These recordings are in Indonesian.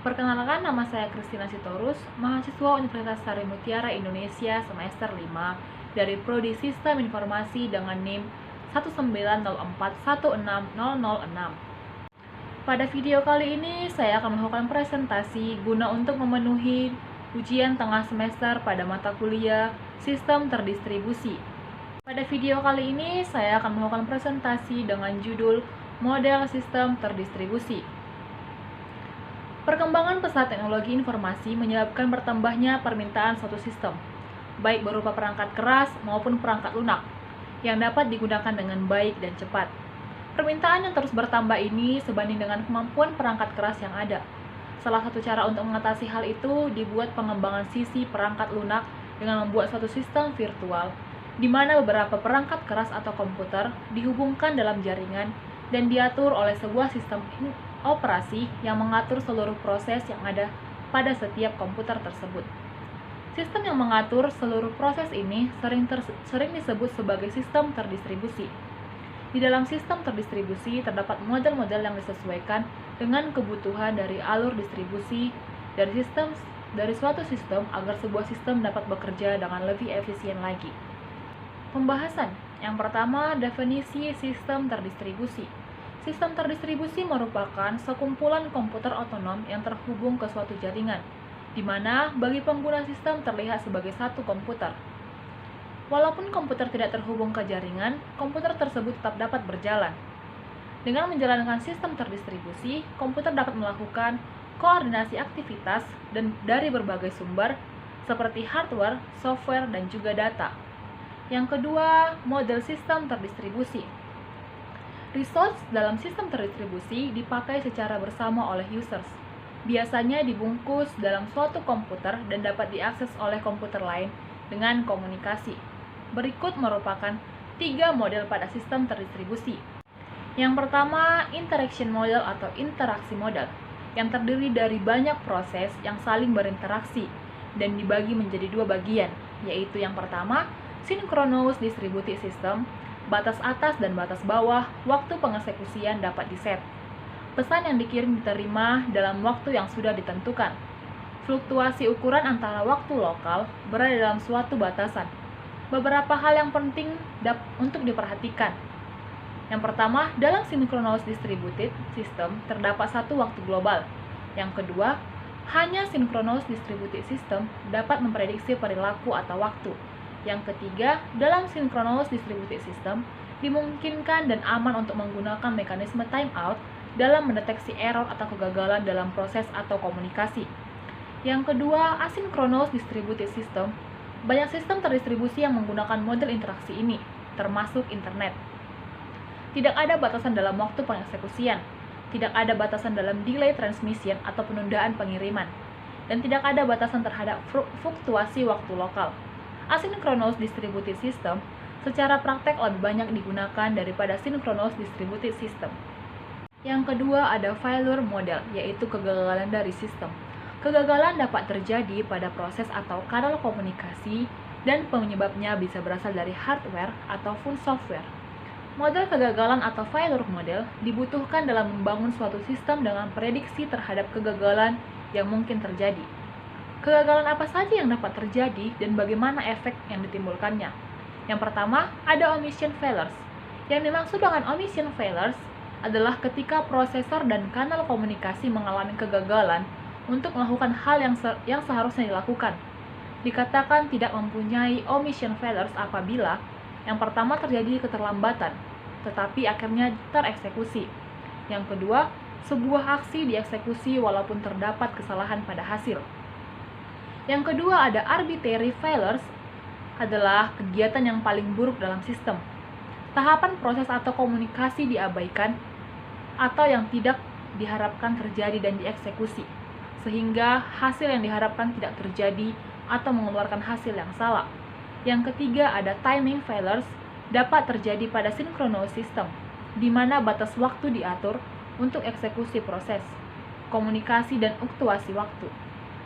Perkenalkan, nama saya Christina Sitorus, mahasiswa Universitas Sari Mutiara Indonesia semester 5 dari Prodi Sistem Informasi dengan NIM 190416006. Pada video kali ini, saya akan melakukan presentasi guna untuk memenuhi ujian tengah semester pada mata kuliah Sistem Terdistribusi. Pada video kali ini, saya akan melakukan presentasi dengan judul Model Sistem Terdistribusi. Perkembangan pesat teknologi informasi menyebabkan bertambahnya permintaan suatu sistem, baik berupa perangkat keras maupun perangkat lunak, yang dapat digunakan dengan baik dan cepat. Permintaan yang terus bertambah ini sebanding dengan kemampuan perangkat keras yang ada. Salah satu cara untuk mengatasi hal itu dibuat pengembangan sisi perangkat lunak dengan membuat suatu sistem virtual, di mana beberapa perangkat keras atau komputer dihubungkan dalam jaringan dan diatur oleh sebuah sistem operasi yang mengatur seluruh proses yang ada pada setiap komputer tersebut. Sistem yang mengatur seluruh proses ini sering disebut sebagai sistem terdistribusi. Di dalam sistem terdistribusi terdapat model-model yang disesuaikan dengan kebutuhan dari alur distribusi dari suatu sistem agar sebuah sistem dapat bekerja dengan lebih efisien lagi. Pembahasan yang pertama, definisi sistem terdistribusi. Sistem terdistribusi merupakan sekumpulan komputer otonom yang terhubung ke suatu jaringan, di mana bagi pengguna sistem terlihat sebagai satu komputer. Walaupun komputer tidak terhubung ke jaringan, komputer tersebut tetap dapat berjalan. Dengan menjalankan sistem terdistribusi, komputer dapat melakukan koordinasi aktivitas dari berbagai sumber, seperti hardware, software, dan juga data. Yang kedua, model sistem terdistribusi. Resource dalam sistem terdistribusi dipakai secara bersama oleh users. Biasanya dibungkus dalam suatu komputer dan dapat diakses oleh komputer lain dengan komunikasi. Berikut merupakan 3 model pada sistem terdistribusi. Yang pertama, interaction model atau interaksi model, yang terdiri dari banyak proses yang saling berinteraksi dan dibagi menjadi 2 bagian, yaitu yang pertama, synchronous distributed system. Batas atas dan batas bawah waktu pengeksekusian dapat diset. Pesan yang dikirim diterima dalam waktu yang sudah ditentukan. Fluktuasi ukuran antara waktu lokal berada dalam suatu batasan. Beberapa hal yang penting untuk diperhatikan. Yang pertama, dalam synchronous distributed system terdapat satu waktu global. Yang kedua, hanya synchronous distributed system dapat memprediksi perilaku atau waktu. Yang ketiga, dalam synchronous distributed system, dimungkinkan dan aman untuk menggunakan mekanisme timeout dalam mendeteksi error atau kegagalan dalam proses atau komunikasi. Yang kedua, asynchronous distributed system. Banyak sistem terdistribusi yang menggunakan model interaksi ini, termasuk internet. Tidak ada batasan dalam waktu pengeksekusian, tidak ada batasan dalam delay transmission atau penundaan pengiriman, dan tidak ada batasan terhadap fluktuasi waktu lokal. Asynchronous distributed system secara praktek lebih banyak digunakan daripada synchronous distributed system. Yang kedua ada failure model, yaitu kegagalan dari sistem. Kegagalan dapat terjadi pada proses atau kanal komunikasi dan penyebabnya bisa berasal dari hardware ataupun software. Model kegagalan atau failure model dibutuhkan dalam membangun suatu sistem dengan prediksi terhadap kegagalan yang mungkin terjadi. Kegagalan apa saja yang dapat terjadi dan bagaimana efek yang ditimbulkannya? Yang pertama, ada omission failures. Yang dimaksud dengan omission failures adalah ketika prosesor dan kanal komunikasi mengalami kegagalan untuk melakukan hal yang seharusnya dilakukan. Dikatakan tidak mempunyai omission failures apabila yang pertama terjadi keterlambatan, tetapi akhirnya tereksekusi. Yang kedua, sebuah aksi dieksekusi walaupun terdapat kesalahan pada hasil. Yang kedua ada arbitrary failures, adalah kegiatan yang paling buruk dalam sistem. Tahapan proses atau komunikasi diabaikan atau yang tidak diharapkan terjadi dan dieksekusi, sehingga hasil yang diharapkan tidak terjadi atau mengeluarkan hasil yang salah. Yang ketiga ada timing failures, dapat terjadi pada synchronous system, di mana batas waktu diatur untuk eksekusi proses, komunikasi dan fluktuasi waktu.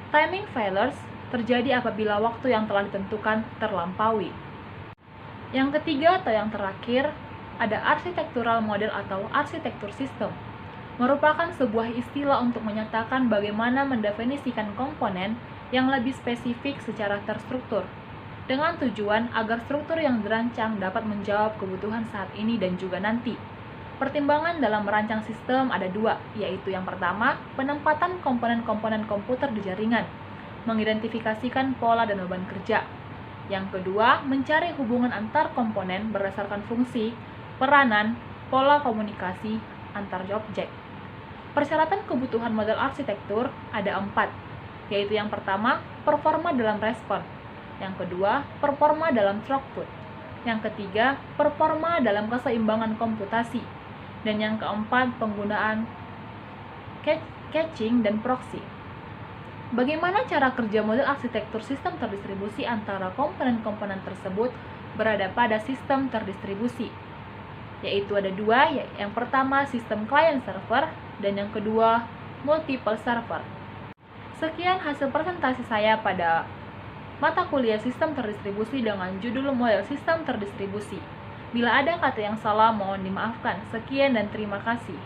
Timing failures terjadi apabila waktu yang telah ditentukan terlampaui. Yang ketiga atau yang terakhir, ada architectural model atau arsitektur sistem. merupakan sebuah istilah untuk menyatakan bagaimana mendefinisikan komponen yang lebih spesifik secara terstruktur, dengan tujuan agar struktur yang dirancang dapat menjawab kebutuhan saat ini dan juga nanti. Pertimbangan dalam merancang sistem ada dua, yaitu yang pertama, penempatan komponen-komponen komputer di jaringan, mengidentifikasikan pola dan beban kerja. Yang kedua, mencari hubungan antar komponen berdasarkan fungsi, peranan, pola komunikasi antar objek. Persyaratan kebutuhan model arsitektur ada 4, yaitu yang pertama, performa dalam respon. Yang kedua, performa dalam throughput. Yang ketiga, performa dalam keseimbangan komputasi. Dan yang keempat, penggunaan caching dan proxy. Bagaimana cara kerja model arsitektur sistem terdistribusi antara komponen-komponen tersebut berada pada sistem terdistribusi? Yaitu ada dua, yang pertama sistem client-server, dan yang kedua multiple server. Sekian hasil presentasi saya pada mata kuliah sistem terdistribusi dengan judul model sistem terdistribusi. Bila ada kata yang salah mohon dimaafkan. Sekian dan terima kasih.